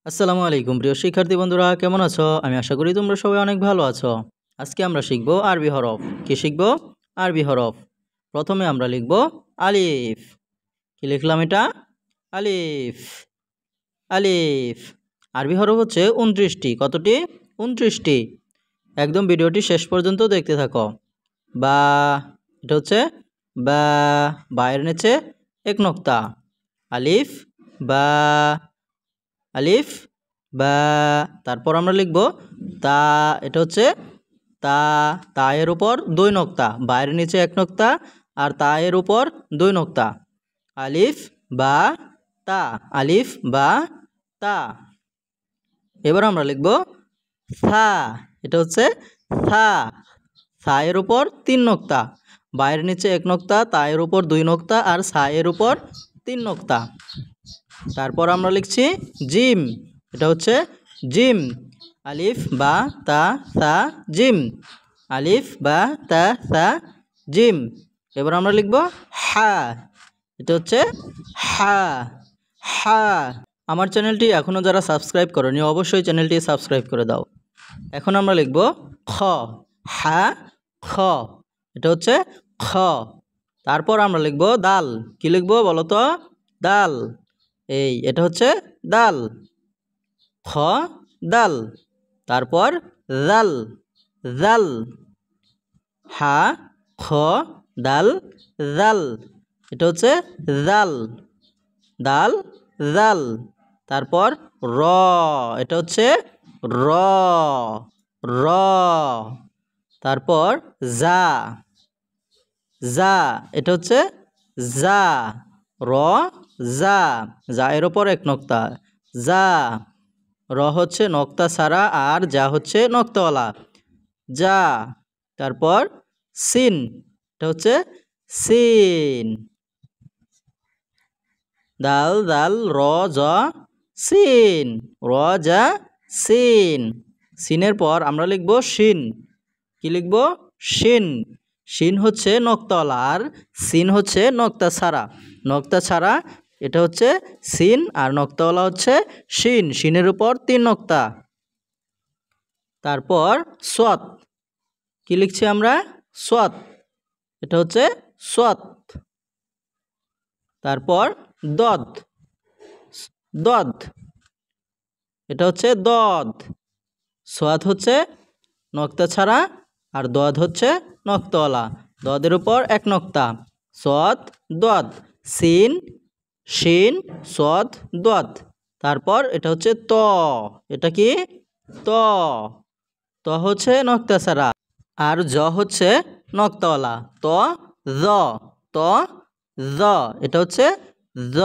আসসালামু আলাইকুম প্রিয় শিক্ষার্থী বন্ধুরা, কেমন আছো? আমি আশা করি তোমরা সবাই অনেক ভালো আছো। আজকে আমরা শিখব আরবি হরফ। কি শিখব? আরবি হরফ। প্রথমে আমরা লিখব আলিফ। কি লিখলাম এটা? আলিফ। আলিফ। আরবি হরফ হচ্ছে 29টি। কতটি? 29টি। একদম ভিডিওটি শেষ পর্যন্ত দেখতে থাকো। বা, এটা হচ্ছে বা, বায়ের নিচে এক নক্তা। আলিফ বা, আলিফ বা। তারপর আমরা লিখব তা। এটা হচ্ছে তা। তা এর উপর দুই নক্তা, বায়ের নিচে এক নক্তা আর তা এর উপর দুই নক্তা। আলিফ বা তা। আলিফ বা তা। এবার আমরা লিখব সা। এটা হচ্ছে সা। সা এর উপর তিন নক্তা, বায়ের নিচে এক নক্তা, তা এর উপর দুই নক্তা আর সা এর উপর তিন নক্তা। তারপর আমরা লিখছি জিম। এটা হচ্ছে জিম। আলিফ বা তা সা জিম। আলিফ বা তা সা জিম। এবার আমরা লিখব হা। এটা হচ্ছে হা। হা। আমার চ্যানেলটি এখনও যারা সাবস্ক্রাইব করোনি অবশ্যই চ্যানেলটি সাবস্ক্রাইব করে দাও। এখন আমরা লিখব খ। হা খ। এটা হচ্ছে খ। তারপর আমরা লিখব দাল। কি লিখব বলো তো? দাল। এটা হচ্ছে দাল। খ দাল। তারপর জাল। জাল। হা খ দাল জাল। এটা হচ্ছে জাল। দাল জাল। তারপর র। এটা হচ্ছে র। র। তারপর জা। জা। এটা হচ্ছে জা। র জা। জা এর ওপর এক নক্তা। জা। র হচ্ছে নক্তা ছাড়া আর যা হচ্ছে নক্তাওয়ালা। যা। তারপর সিন। এটা হচ্ছে সিন। দাল দাল র জ সিন। র যা সিন। সিনের পর আমরা লিখব শিন। কি লিখব? শিন। শিন হচ্ছে নক্তাওয়ালা আর সিন হচ্ছে নক্তা ছাড়া। নক্তা ছাড়া এটা হচ্ছে সিন আর নক্তাওয়ালা হচ্ছে শিন। শিনের উপর তিন নক্তা। তারপর সোয়াত। কি লিখছি আমরা? সোয়াত। এটা হচ্ছে সোয়াত। তারপর দদ। দদ। এটা হচ্ছে দদ। সোয়াত হচ্ছে নক্তা ছাড়া আর দদ হচ্ছে নক্তাওয়ালা। দদের উপর এক নক্তা। সদ দদ। সিন শিন সদ দদ। তারপর এটা হচ্ছে ত। এটা কি? ত। ত হচ্ছে নক্তা ছাড়া আর জ হচ্ছে নক্তাওয়ালা। ত জ। ত জ। এটা হচ্ছে জ।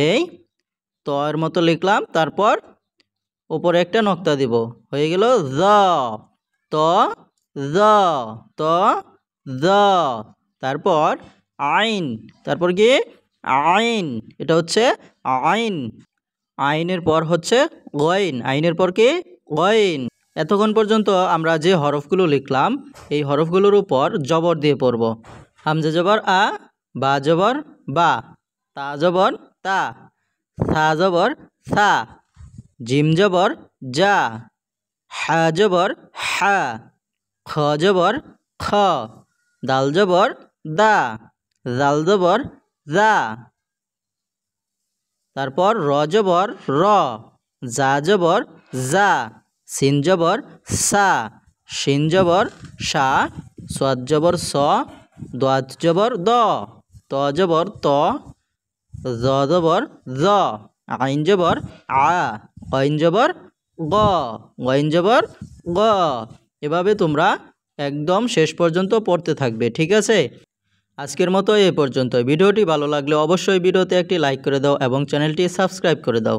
এই ত এর মতো লিখলাম, তারপর উপরে একটা নক্তা দিব, হয়ে গেল জ। ত জ। ত জ। তারপর আইন। তারপর কি? আইন। এটা হচ্ছে আইন। আইনের পর হচ্ছে গইন। আইনের পর কি? গইন। এতক্ষণ পর্যন্ত আমরা যে হরফগুলো লিখলাম এই হরফগুলোর উপর জবর দিয়ে পড়ব। হামজা জবর আ, বা জবর বা, তা জবর তা, সা জবর সা, জিম জবর যা, হা জবর হা, খ জবর খ, দাল জবর দা, জাল জবর যা। তারপর র জবর র, জা জবর যা, সিন জবর সা, শিন জবর সা, সাদ জবর স, দাদ জবর দ, ত জবর ত, জ জবর জ, আইন জবর আ, গইন জবর গ, গইন জবর গ। এভাবে তোমরা একদম শেষ পর্যন্ত পড়তে থাকবে, ঠিক আছে? আজকের মতো এ পর্যন্ত। ভিডিওটি ভালো লাগলে অবশ্যই ভিডিওতে একটি লাইক করে দাও এবং চ্যানেলটি সাবস্ক্রাইব করে দাও।